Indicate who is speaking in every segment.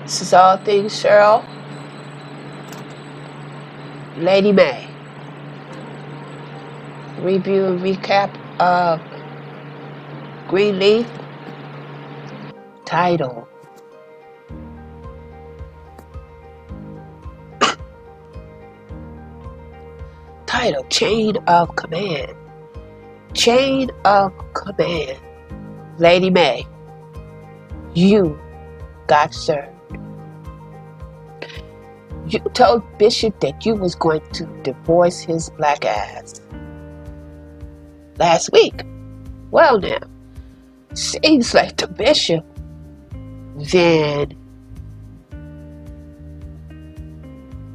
Speaker 1: This is All Things Cheryl, Lady May. Review and recap of Greenleaf. Title. Title, Chain of Command. Chain of Command. Lady May, you got served. You told Bishop that you was going to divorce his black ass last week. Well now, seems like the Bishop then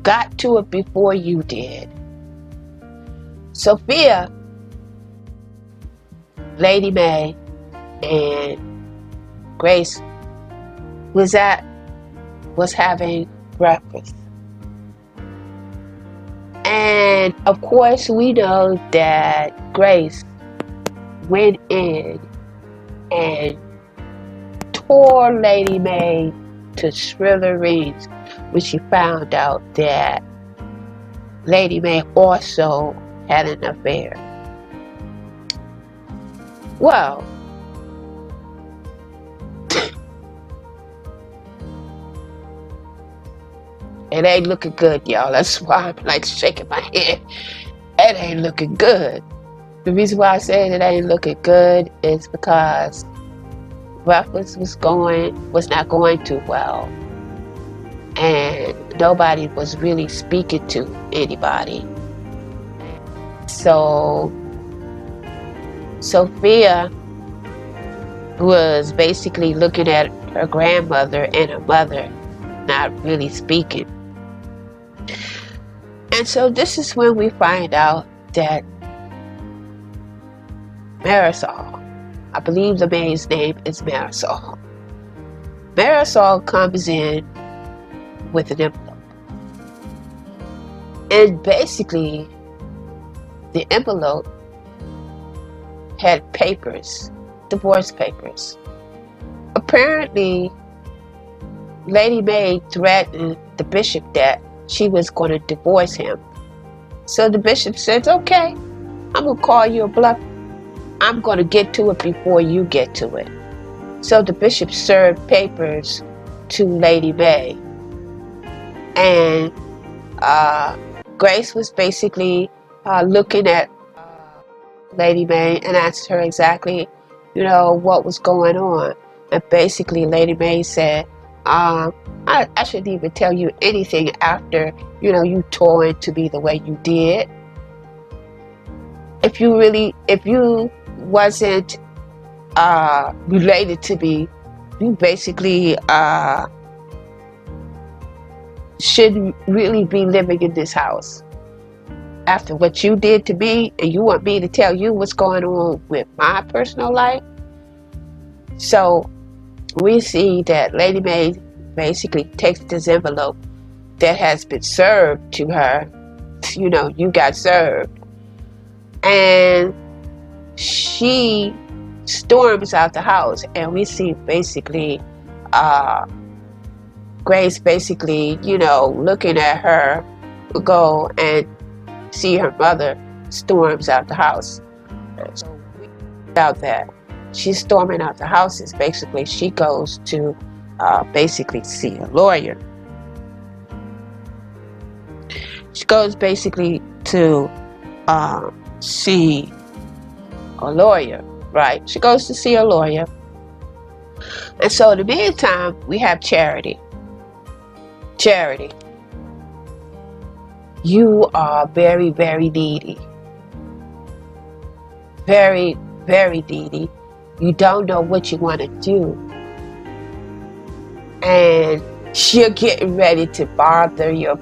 Speaker 1: got to it before you did. Sophia, Lady May, and Grace was having breakfast. And of course we know that Grace went in and tore Lady May to smithereens when she found out that Lady May also had an affair. Well, it ain't looking good, y'all. That's why I'm like shaking my head. It ain't looking good. The reason why I say it ain't looking good is because breakfast was not going too well. And nobody was really speaking to anybody. So Sophia was basically looking at her grandmother and her mother, not really speaking. And so this is when we find out that Marisol, I believe the maid's name is Marisol. Marisol comes in with an envelope. And basically, the envelope had papers, divorce papers. Apparently, Lady May threatened the bishop that she was going to divorce him. So the bishop says, okay, I'm going to call you a bluff. I'm going to get to it before you get to it. So the bishop served papers to Lady May. And Grace was basically looking at Lady May and asked her exactly, what was going on. And basically Lady May said, I shouldn't even tell you anything after, you tore into me the way you did. If you wasn't related to me, you basically shouldn't really be living in this house. After what you did to me, and you want me to tell you what's going on with my personal life? So we see that Lady May basically takes this envelope that has been served to her. You got served. And she storms out the house, and we see basically Grace basically, looking at her go and see her mother storms out the house. And so we find out that she's storming out the house is basically she goes to basically see a lawyer. She goes basically to see a lawyer, right? She goes to see a lawyer. And so in the meantime, we have Charity. Charity, you are very, very needy. Very, very needy. You don't know what you want to do. And you're getting ready to bother your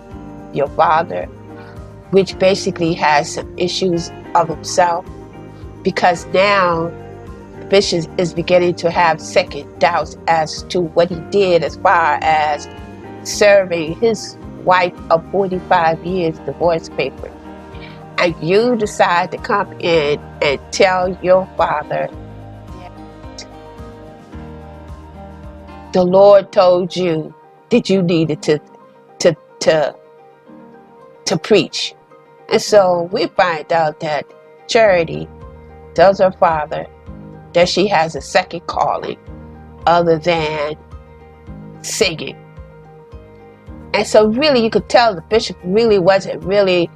Speaker 1: father, which basically has some issues of himself, because now Bishop is beginning to have second doubts as to what he did as far as serving his wife of 45 years divorce papers. And you decide to come in and tell your father the Lord told you that you needed to to to preach. And so we find out that Charity tells her father that she has a second calling other than singing. And so really you could tell the bishop really wasn't really,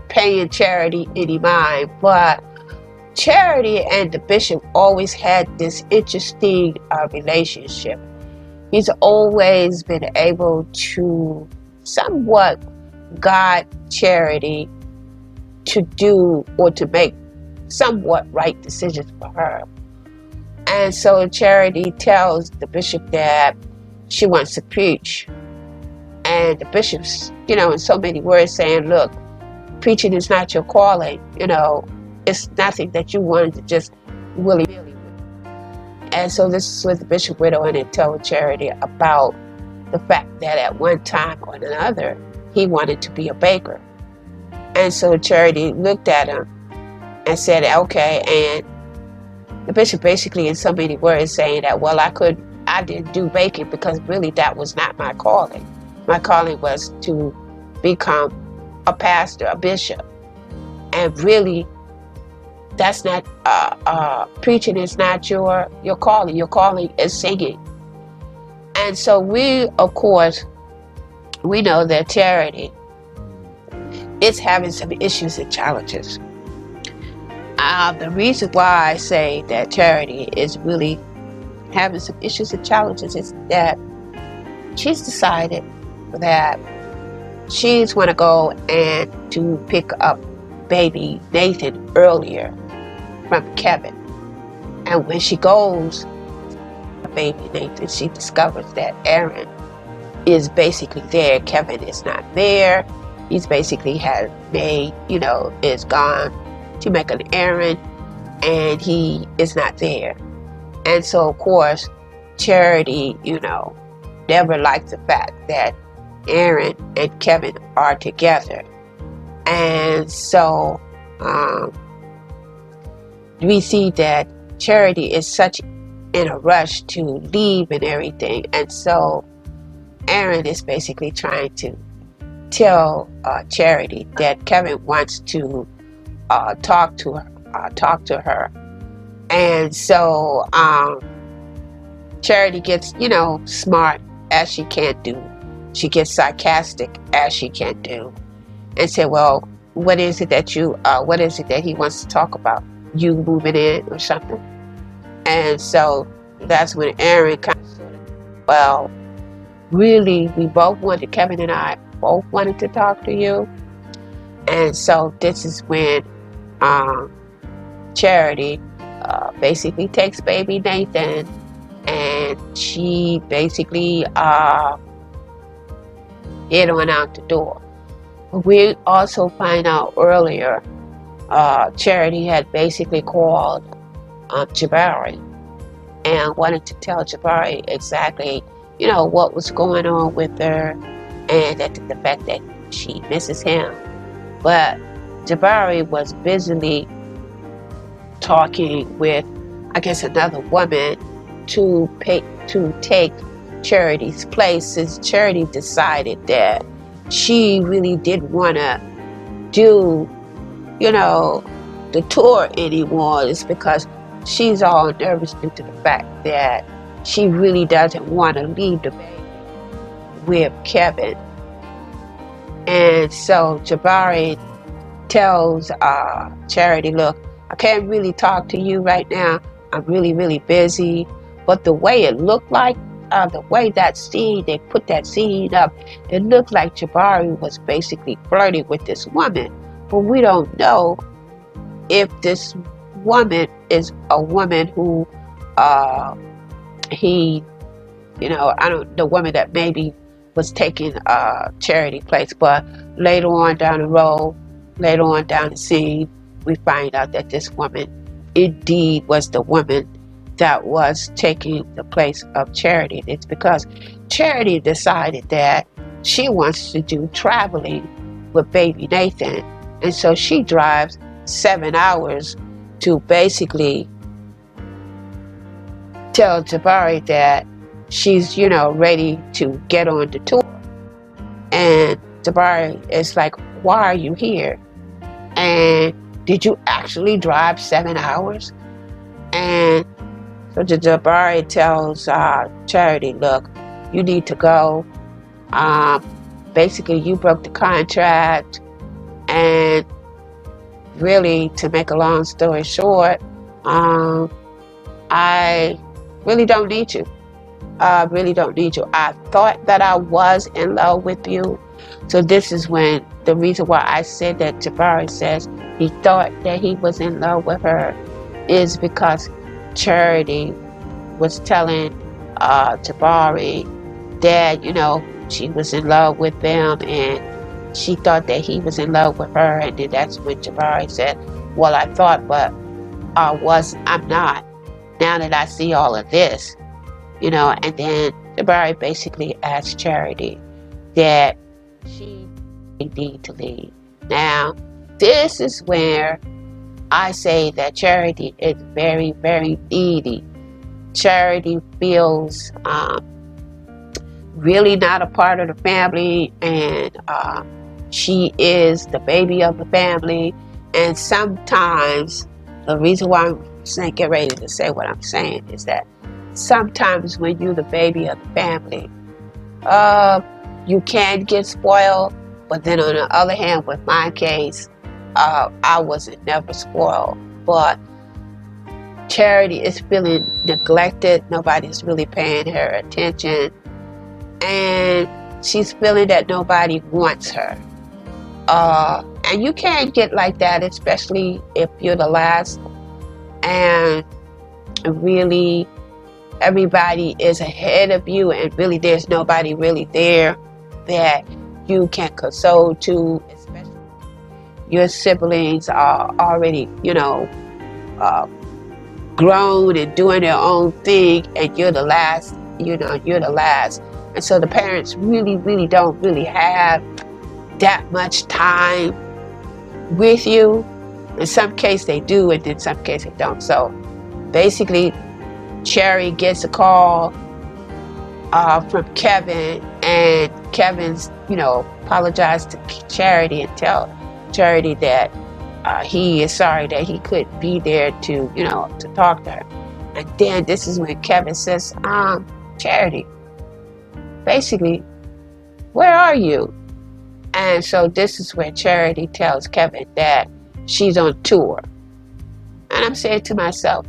Speaker 1: paying Charity any mind. But Charity and the bishop always had this interesting relationship. He's always been able to somewhat guide Charity to do or to make somewhat right decisions for her. And so Charity tells the bishop that she wants to preach. And the bishop's, in so many words saying, look, preaching is not your calling. It's nothing that you wanted to just willy. And so this is what the bishop went on and told Charity about the fact that at one time or another, he wanted to be a baker. And so Charity looked at him and said, okay. And the bishop basically in so many words saying that, well, I didn't do baking because really that was not my calling. My calling was to become a pastor, a bishop. And really, that's not, preaching is not your calling. Your calling is singing. And so we know that Charity is having some issues and challenges. The reason why I say that Charity is really having some issues and challenges is that she's decided that she's going to go and to pick up baby Nathan earlier from Kevin. And when she goes to baby Nathan, she discovers that Aaron is basically there. Kevin is not there. He's basically is gone to make an errand, and he is not there. And so, of course, Charity, never liked the fact that Aaron and Kevin are together. And so, we see that Charity is such in a rush to leave and everything. And so, Aaron is basically trying to tell Charity that Kevin wants to talk to her. And so Charity gets, smart as she can do. She gets sarcastic as she can do, and said, "Well, what is it that he wants to talk about? You moving in or something?" And so that's when Aaron kind of said, "Well, really, Kevin and I both wanted to talk to you." And so this is when Charity basically takes baby Nathan, and she basically head on out the door. We also find out earlier Charity had basically called Jabari and wanted to tell Jabari exactly, what was going on with her, and that the fact that she misses him. But Jabari was busily talking with, I guess, another woman to take Charity's place, since Charity decided that she really didn't want to do, the tour anymore. It's because she's all nervous due to the fact that she really doesn't want to leave the baby with Kevin. And so Jabari tells Charity, look, I can't really talk to you right now. I'm really, really busy. But the way it looked like, the way that scene, they put that scene up, it looked like Jabari was basically flirting with this woman. But we don't know if this woman is a woman who the woman that maybe was taking Charity place. But later on down the scene, we find out that this woman indeed was the woman that was taking the place of Charity. It's because Charity decided that she wants to do traveling with baby Nathan. And so she drives 7 hours to basically tell Jabari that she's, ready to get on the tour. And Jabari is like, why are you here? And did you actually drive 7 hours? And so Jabari tells Charity, look, you need to go. Basically, you broke the contract. And really, to make a long story short, I really don't need you. I really don't need you. I thought that I was in love with you. So this is when the reason why I said that Jabari says he thought that he was in love with her is because Charity was telling Jabari that, she was in love with them and she thought that he was in love with her. And then that's when Jabari said, well, I thought, but I'm not. Now that I see all of this, and then Jabari basically asked Charity that she need to leave. Now, this is where I say that Charity is very, very needy. Charity feels really not a part of the family, and she is the baby of the family. And sometimes the reason why I'm getting ready to say what I'm saying is that sometimes when you're the baby of the family, you can get spoiled. But then on the other hand, with my case, I wasn't never spoiled. But Charity is feeling neglected. Nobody's really paying her attention. And she's feeling that nobody wants her. And you can't get like that, especially if you're the last. And really, everybody is ahead of you, and really there's nobody really there that you can console to, especially your siblings are already, grown and doing their own thing, and you're the last, you're the last. And so the parents really, really don't really have that much time with you. In some cases they do, and in some cases they don't. So basically, Cherry gets a call from Kevin, and Kevin's, apologized to Charity and tell Charity that he is sorry that he couldn't be there to, to talk to her. And then this is when Kevin says, Charity, basically, where are you? And so this is where Charity tells Kevin that she's on tour. And I'm saying to myself,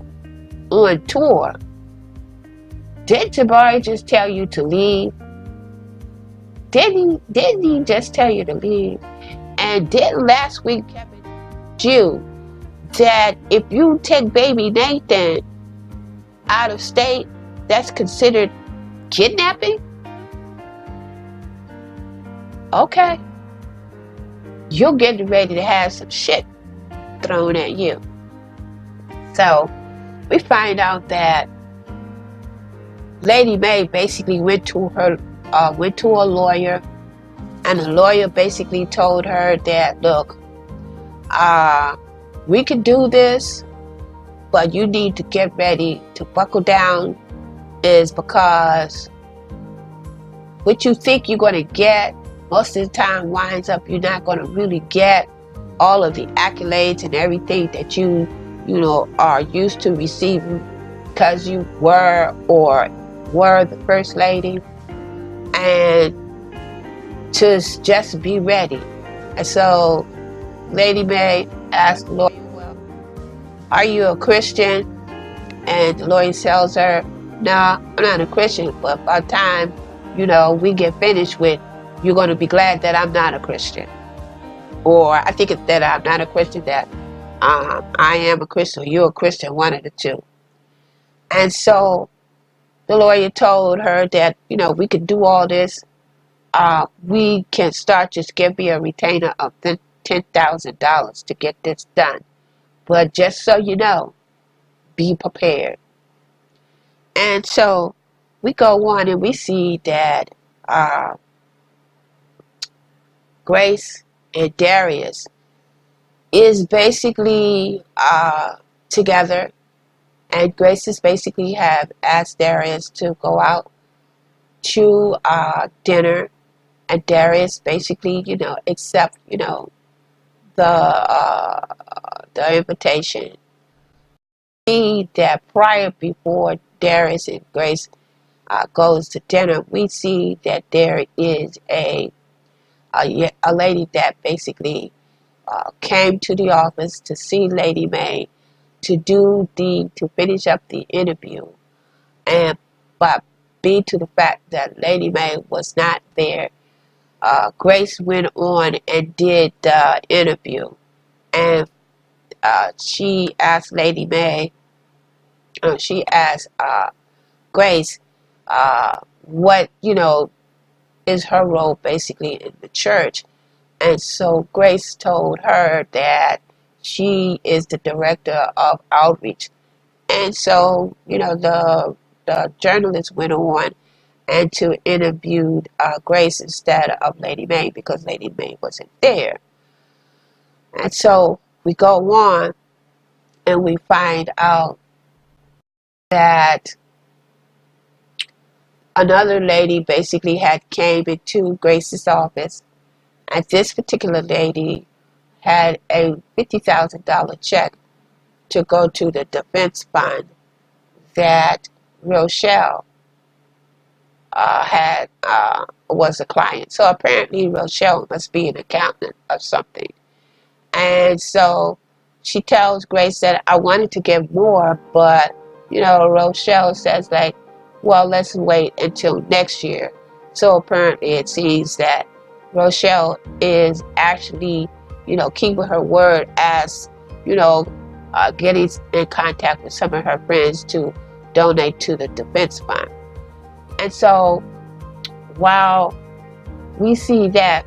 Speaker 1: on tour? Did Jabari just tell you to leave? Didn't he just tell you to leave? And didn't last week Kevin told you that if you take baby Nathan out of state, that's considered kidnapping? Okay. You're getting ready to have some shit thrown at you. So we find out that Lady Mae basically went to a lawyer, and the lawyer basically told her that, look, we can do this, but you need to get ready to buckle down, is because what you think you're going to get most of the time winds up you're not going to really get all of the accolades and everything that you are used to receiving because you were the first lady. And to just be ready. And so Lady Mae asked the lawyer, well, are you a Christian? And the lawyer tells her, no, I'm not a Christian, but by the time we get finished with, you're going to be glad that I'm not a Christian. Or I think it's that I'm not a Christian, that I am a Christian, or you're a Christian, one of the two. And so the lawyer told her that, we could do all this. We can start, just give me a retainer of $10,000 to get this done. But just so you know, be prepared. And so we go on and we see that Grace and Darius is basically together, and Grace is basically have asked Darius to go out to dinner, and Darius basically, accept, the invitation. See that prior before Darius and Grace goes to dinner, we see that there is a lady that basically came to the office to see Lady May to finish up the interview, and but be to the fact that Lady May was not there. Grace went on and did the interview, and she asked Lady May. She asked Grace, what is her role basically in the church, and so Grace told her that she is the director of outreach. And so, the journalist went on and to interview Grace instead of Lady May because Lady May wasn't there. And so we go on and we find out that another lady basically had came into Grace's office, and this particular lady had a $50,000 check to go to the defense fund that Rochelle was a client. So apparently Rochelle must be an accountant or something. And so she tells Grace that I wanted to give more, but Rochelle says well, let's wait until next year. So apparently it seems that Rochelle is actually, keeping her word as, getting in contact with some of her friends to donate to the defense fund. And so while we see that,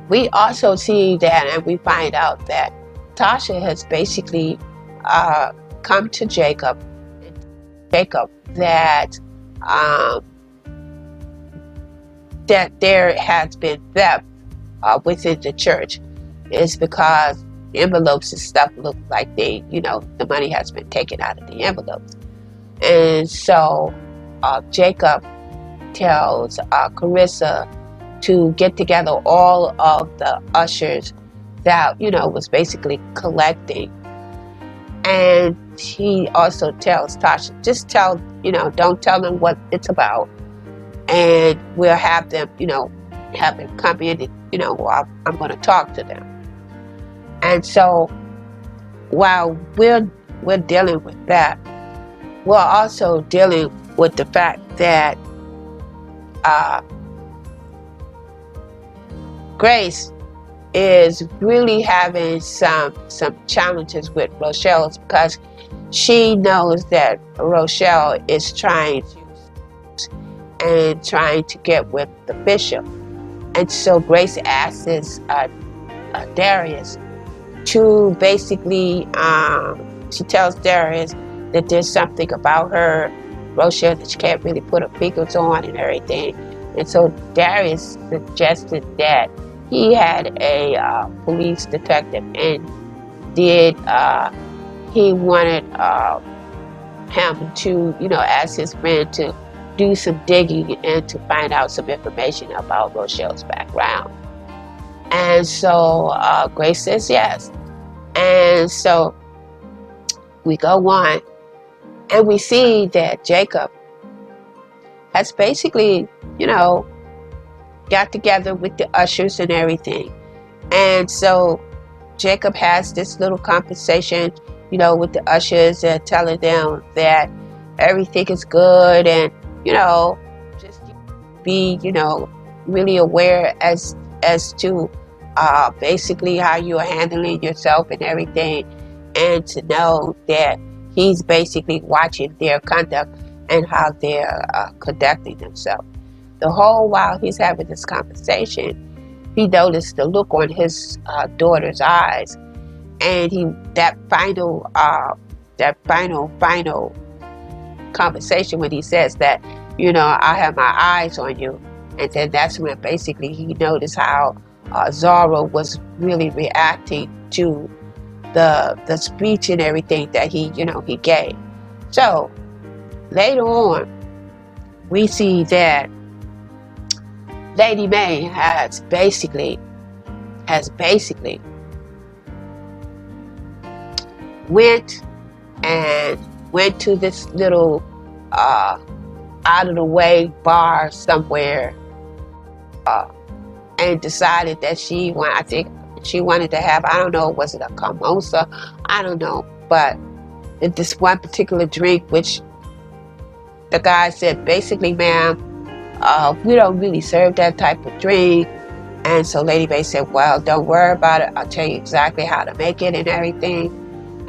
Speaker 1: we also see that, and we find out that Tasha has basically come to Jacob that that there has been theft within the church. Is because envelopes and stuff look like the money has been taken out of the envelopes. And so Jacob tells Carissa to get together all of the ushers that was basically collecting. And he also tells Tasha, just don't tell them what it's about, and we'll have them come in and I'm going to talk to them. And so while we're dealing with that, we're also dealing with the fact that Grace is really having some challenges with Rochelle, because she knows that Rochelle is trying to get with the bishop. And so Grace asks Darius to basically, she tells Darius that there's something about her, Rochelle, that she can't really put her fingers on and everything. And so Darius suggested that he had a police detective, and he wanted him to, ask his friend to do some digging and to find out some information about Rochelle's background. And so Grace says yes. And so we go on, and we see that Jacob has basically, got together with the ushers and everything. And so Jacob has this little conversation, with the ushers, and telling them that everything is good, and, just be, really aware as to basically how you are handling yourself and everything, and to know that he's basically watching their conduct and how they're conducting themselves. The whole while he's having this conversation, he noticed the look on his daughter's eyes, and that final conversation when he says that, I have my eyes on you. And then that's when basically he noticed how Zora was really reacting to the speech and everything that he gave. So later on, we see that Lady May has basically went to this little out of the way bar somewhere, and decided that I think she wanted to have, I don't know, was it a mimosa? I don't know, but this one particular drink, which the guy said, basically, ma'am, we don't really serve that type of drink. And so Lady May said, well, don't worry about it. I'll tell you exactly how to make it and everything.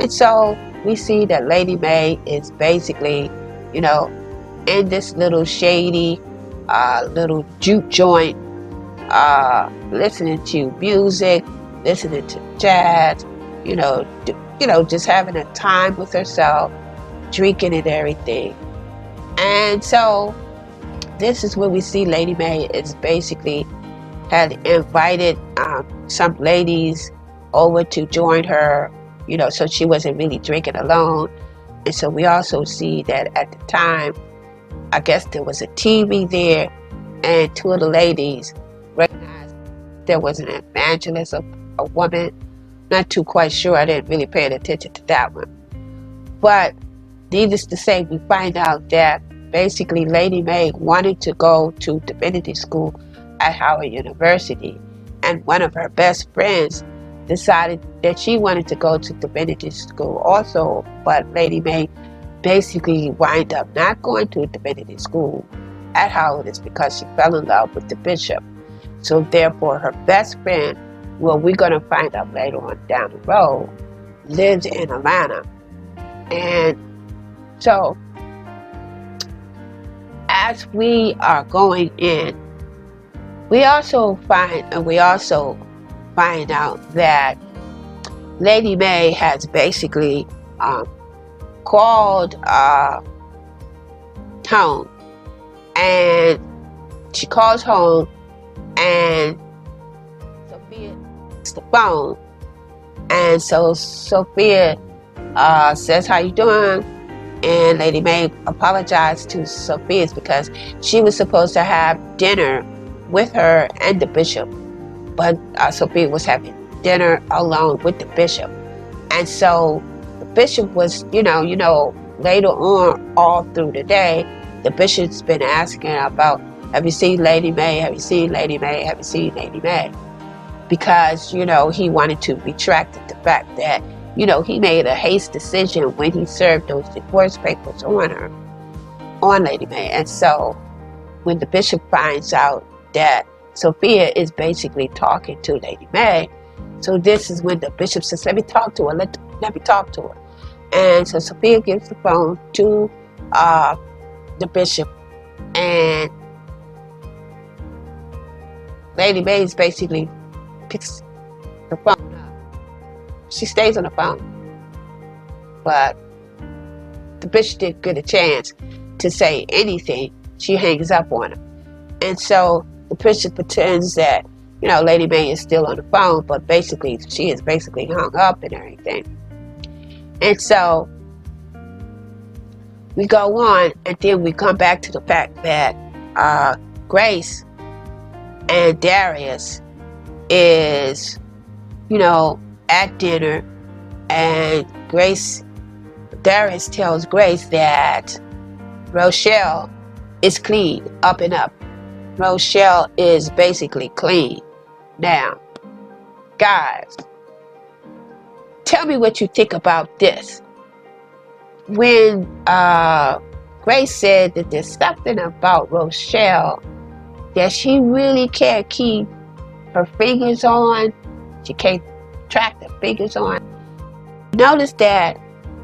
Speaker 1: And so we see that Lady May is basically, in this little shady, little juke joint, listening to music, listening to jazz, just having a time with herself, drinking and everything. And so this is where we see Lady May is basically had invited some ladies over to join her, so she wasn't really drinking alone. And so we also see that at the time, I guess there was a TV there, and two of the ladies recognized there was an evangelist, a woman. Not too quite sure. I didn't really pay attention to that one. But needless to say, we find out that basically Lady May wanted to go to divinity school at Howard University, and one of her best friends decided that she wanted to go to divinity school also, but Lady May basically wind up not going to divinity school at Howard is because she fell in love with the bishop. So therefore her best friend, well, we're going to find out later on down the road, lives in Atlanta. And so as we are going in, we also find out that Lady May has basically called home, and she calls home, and Sophia takes the phone, and so Sophia says, "How you doing?" And Lady May apologized to Sophia because she was supposed to have dinner with her and the bishop, but Sophia was having dinner alone with the bishop. And so the bishop was, later on all through the day, the bishop's been asking about, have you seen Lady May? Have you seen Lady May? Have you seen Lady May? Because, he wanted to retract the fact that, he made a haste decision when he served those divorce papers on Lady May. And so when the bishop finds out that Sophia is basically talking to Lady May, so this is when the bishop says, let me talk to her, let me talk to her. And so Sophia gives the phone to the bishop, and Lady May basically picks the phone up. She stays on the phone, but the bishop didn't get a chance to say anything. She hangs up on him. And so the bishop pretends that, Lady May is still on the phone, but basically she is basically hung up and everything. And so we go on, and then we come back to the fact that Grace and Darius is, at dinner, and Darius tells Grace that Rochelle is clean, up and up. Rochelle is basically clean. Now, guys, tell me what you think about this. When Grace said that there's something about Rochelle that she really can't keep her fingers on, she can't track her fingers on. Notice that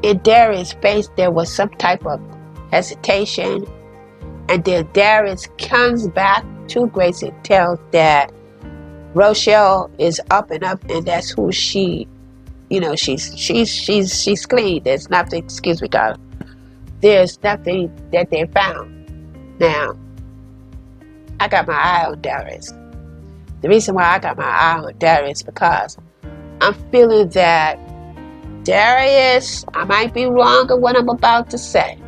Speaker 1: in Darius' face there was some type of hesitation, and then Darius comes back to Grace and tells that Rochelle is up and up, and that's who she, she's clean. There's nothing, excuse me, God. There's nothing that they found. Now, I got my eye on Darius. The reason why I got my eye on Darius is because I'm feeling that Darius, I might be wrong in what I'm about to say,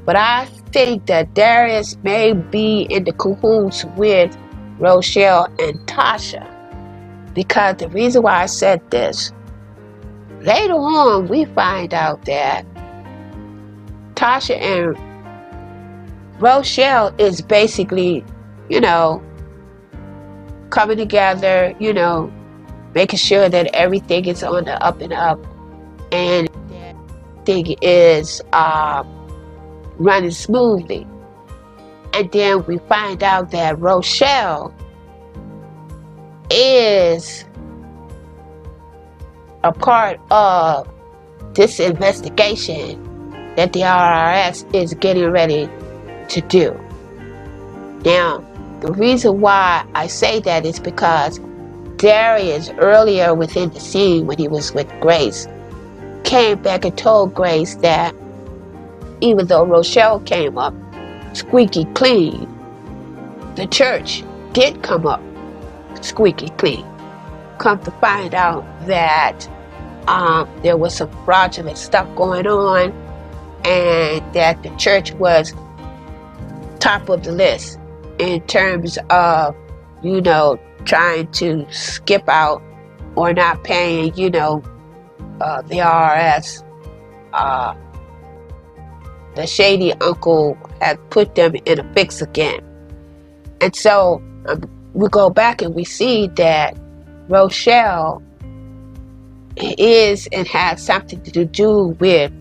Speaker 1: but I think that Darius may be in the cahoots with Rochelle and Tasha, because the reason why I said this, later on we find out that Tasha and Rochelle is basically, coming together, making sure that everything is on the up and up, and everything is running smoothly. And then we find out that Rochelle is a part of this investigation that the IRS is getting ready to do. Now, the reason why I say that is because Darius, earlier within the scene when he was with Grace, came back and told Grace that even though Rochelle came up squeaky clean, the church did come up squeaky clean. Come to find out that there was some fraudulent stuff going on, and that the church was top of the list in terms of, trying to skip out or not paying, the IRS. The shady uncle had put them in a fix again. And so we go back and we see that Rochelle is and has something to do with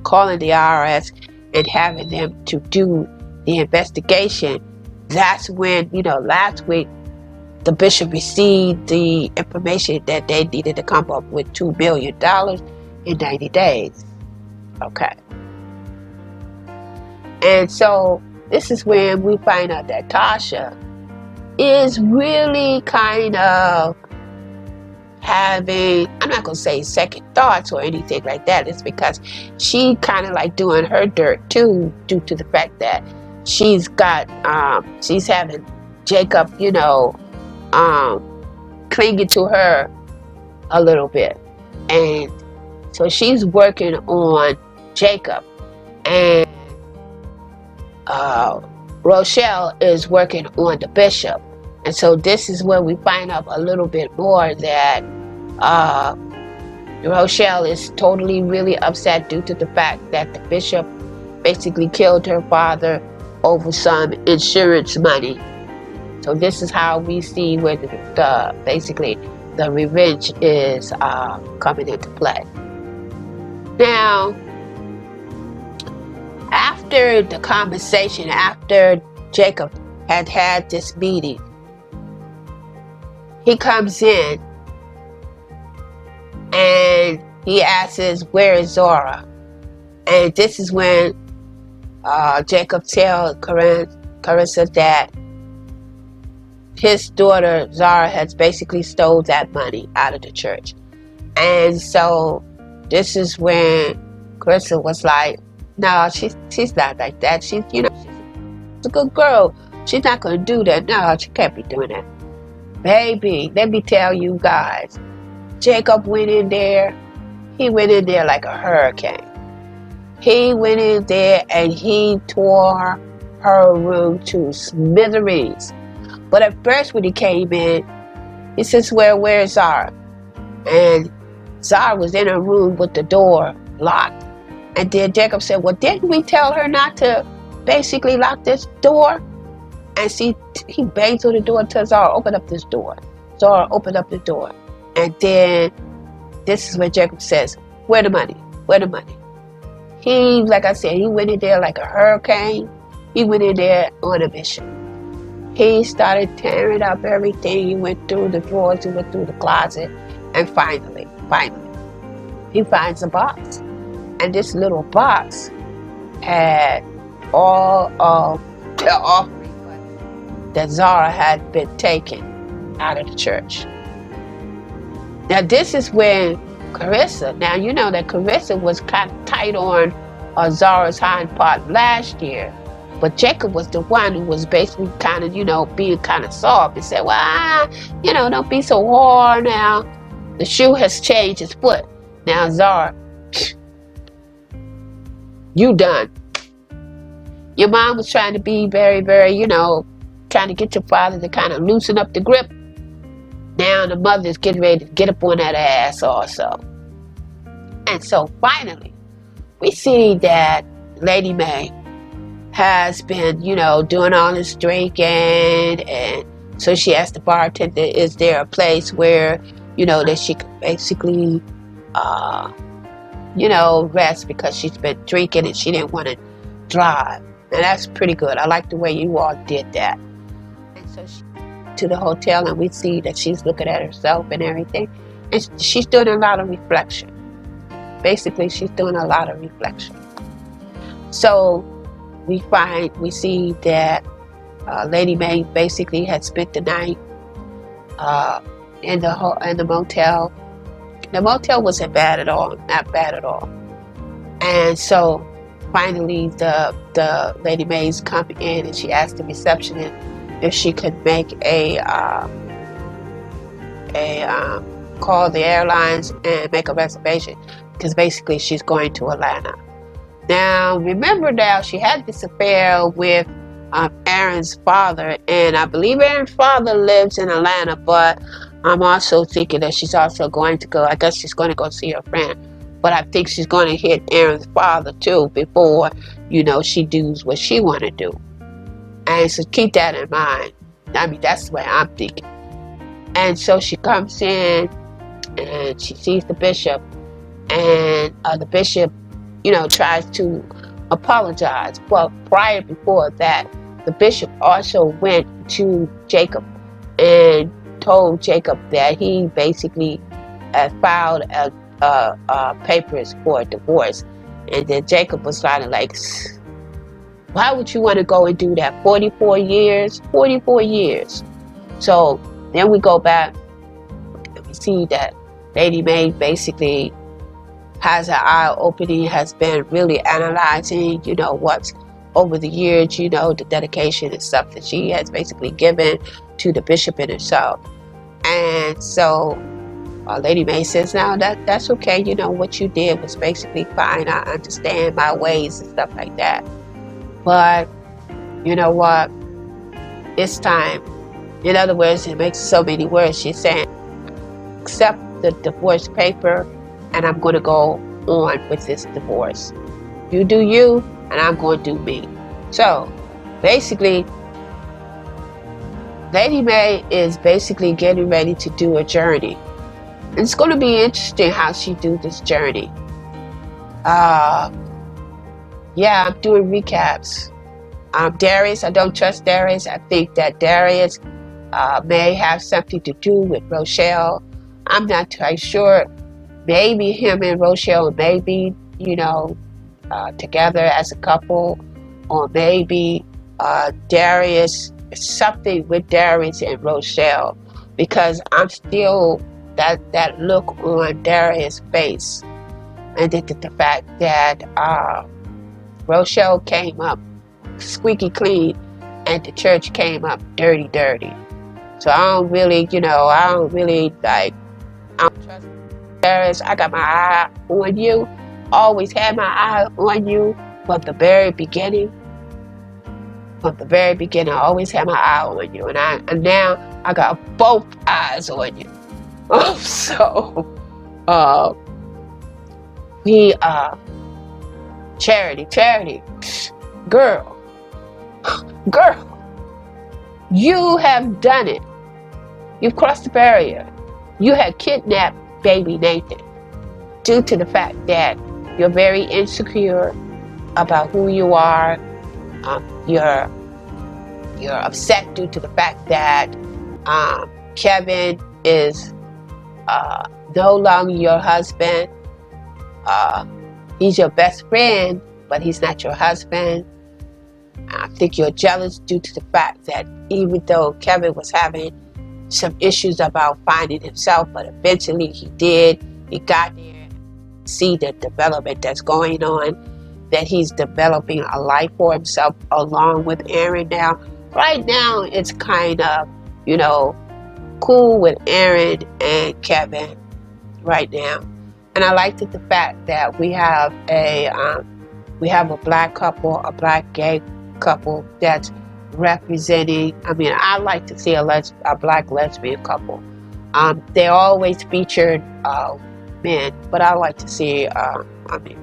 Speaker 1: calling the IRS and having them to do the investigation. That's when, last week the bishop received the information that they needed to come up with $2 million in 90 days. Okay. And so this is when we find out that Tasha is really kind of having, I'm not going to say second thoughts or anything like that. It's because she kind of like doing her dirt too, due to the fact that she's got, she's having Jacob, clinging to her a little bit. And so she's working on Jacob, and Rochelle is working on the bishop. And so this is where we find out a little bit more that Rochelle is totally really upset due to the fact that the bishop basically killed her father over some insurance money. So this is how we see where basically the revenge is coming into play. Now, after the conversation, after Jacob had this meeting, he comes in and he asks, where is Zora? And this is when Jacob tells Carissa that his daughter Zora has basically stole that money out of the church. And so this is when Carissa was like, no, she's not like that. She's a good girl. She's not going to do that. No, she can't be doing that. Baby, let me tell you guys, Jacob went in there. He went in there like a hurricane. He went in there and he tore her room to smithereens. But at first when he came in, he says, where's Zara? And Zara was in her room with the door locked. And then Jacob said, well, didn't we tell her not to basically lock this door? And he banged on the door and tells Zara, open up this door. Zara opened up the door. And then this is where Jacob says, where the money? Where the money? He, like I said, he went in there like a hurricane. He went in there on a mission. He started tearing up everything. He went through the drawers, he went through the closet, and finally, he finds a box. And this little box had all of the offering that Zara had been taken out of the church. Now this is when Carissa, now you know that Carissa was kind of tight on Zara's hind part last year. But Jacob was the one who was basically kind of, being kind of soft and said, well, don't be so hard now. The shoe has changed its foot. Now, Zara, you done. Your mom was trying to be very, very, trying to get your father to kind of loosen up the grip. Now the mother's getting ready to get up on that ass also. And so finally, we see that Lady Mae has been, doing all this drinking, and so she asked the bartender, is there a place where, that she could basically, rest, because she's been drinking and she didn't want to drive. And that's pretty good. I like the way you all did that. And so she to the hotel, and we see that she's looking at herself and everything, and she's doing a lot of reflection. Basically, she's doing a lot of reflection. So we see that Lady Mae basically had spent the night in the motel. The motel wasn't bad at all, not bad at all. And so finally, the Lady Mae's come in, and she asked the receptionist if she could make call the airlines and make a reservation, because basically she's going to Atlanta. Now, remember, she had this affair with Aaron's father, and I believe Aaron's father lives in Atlanta, but I'm also thinking that she's also going to go, I guess she's going to go see her friend, but I think she's going to hit Aaron's father too before, she does what she want to do. And so keep that in mind. I mean, that's the way I'm thinking. And so she comes in, and she sees the bishop, and the bishop, tries to apologize. Well, before that, the bishop also went to Jacob and told Jacob that he basically filed papers for a divorce. And then Jacob was kind of like, why would you want to go and do that? 44 years? 44 years. So then we go back, and we see that Lady Mae basically has her eye opening, has been really analyzing, what's over the years, the dedication and stuff that she has basically given to the bishop and herself. And so Lady Mae says, now that's okay. What you did was basically fine. I understand my ways and stuff like that. But you know what? It's time. In other words, it makes so many words. She's saying, accept the divorce paper, and I'm going to go on with this divorce. You do you, and I'm going to do me. So basically, Lady Mae is basically getting ready to do a journey. And it's going to be interesting how she do this journey. I'm doing recaps. Darius, I don't trust Darius. I think that Darius may have something to do with Rochelle. I'm not quite sure. Maybe him and Rochelle may be, together as a couple, or maybe Darius, something with Darius and Rochelle, because I'm still that look on Darius' face, and the fact that Rochelle came up squeaky clean, and the church came up dirty. So I don't really trust Darius. I got my eye on you. Always had my eye on you from the very beginning. I always had my eye on you, and now I got both eyes on you. So, Charity, girl, you have done it. You've crossed the barrier. You had kidnapped baby Nathan due to the fact that you're very insecure about who you are. You're upset due to the fact that Kevin is no longer your husband. He's your best friend, but he's not your husband. I think you're jealous due to the fact that even though Kevin was having some issues about finding himself, but eventually he did. He got there. See the development that's going on, that he's developing a life for himself along with Aaron now. Right now, it's kind of, cool with Aaron and Kevin right now. And I like the fact that we have a black couple, a black gay couple that's representing. I mean, I like to see a black lesbian couple. They always featured men, but I like to see. I mean,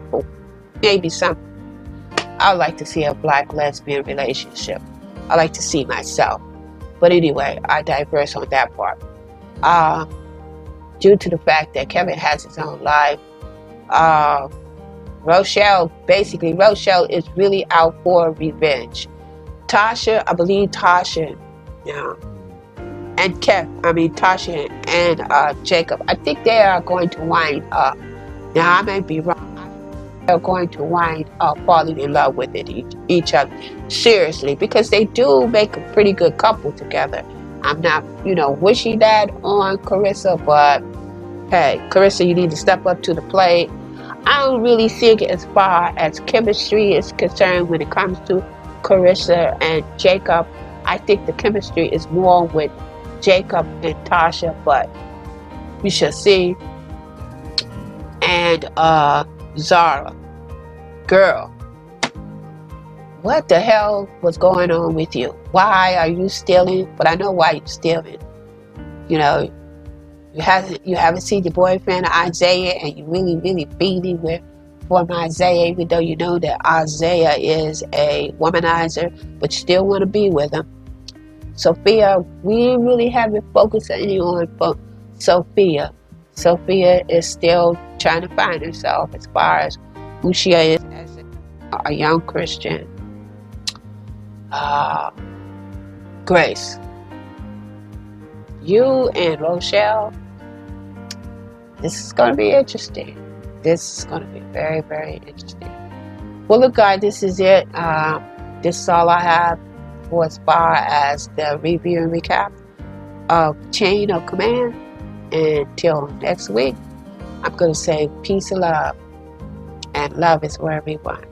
Speaker 1: maybe some. I like to see a black lesbian relationship. I like to see myself. But anyway, I digress on that part. Due to the fact that Kevin has his own life, Rochelle is really out for revenge. I believe Tasha, yeah, and Tasha and Jacob, I think they are going to wind up. Now, I may be wrong. They're going to wind up falling in love with each other. Seriously, because they do make a pretty good couple together. I'm not, wishing that on Carissa, but hey, Carissa, you need to step up to the plate. I don't really think as far as chemistry is concerned when it comes to Carissa and Jacob. I think the chemistry is more with Jacob and Tasha, but we shall see. And Zora, girl, what the hell was going on with you? Why are you stealing? But I know why you're stealing. You haven't seen your boyfriend Isaiah, and you really beating for Isaiah, even though you know that Isaiah is a womanizer, but you still want to be with him. Sophia, we really haven't focused any on Sophia. Sophia is still trying to find herself as far as who she is as a young Christian. Grace, you and Rochelle, this is going to be interesting. This is going to be very, very interesting. Well, look, guys, this is it. This is all I have for as far as the review and recap of Chain of Command. Until next week, I'm going to say peace and love. And love is for everyone.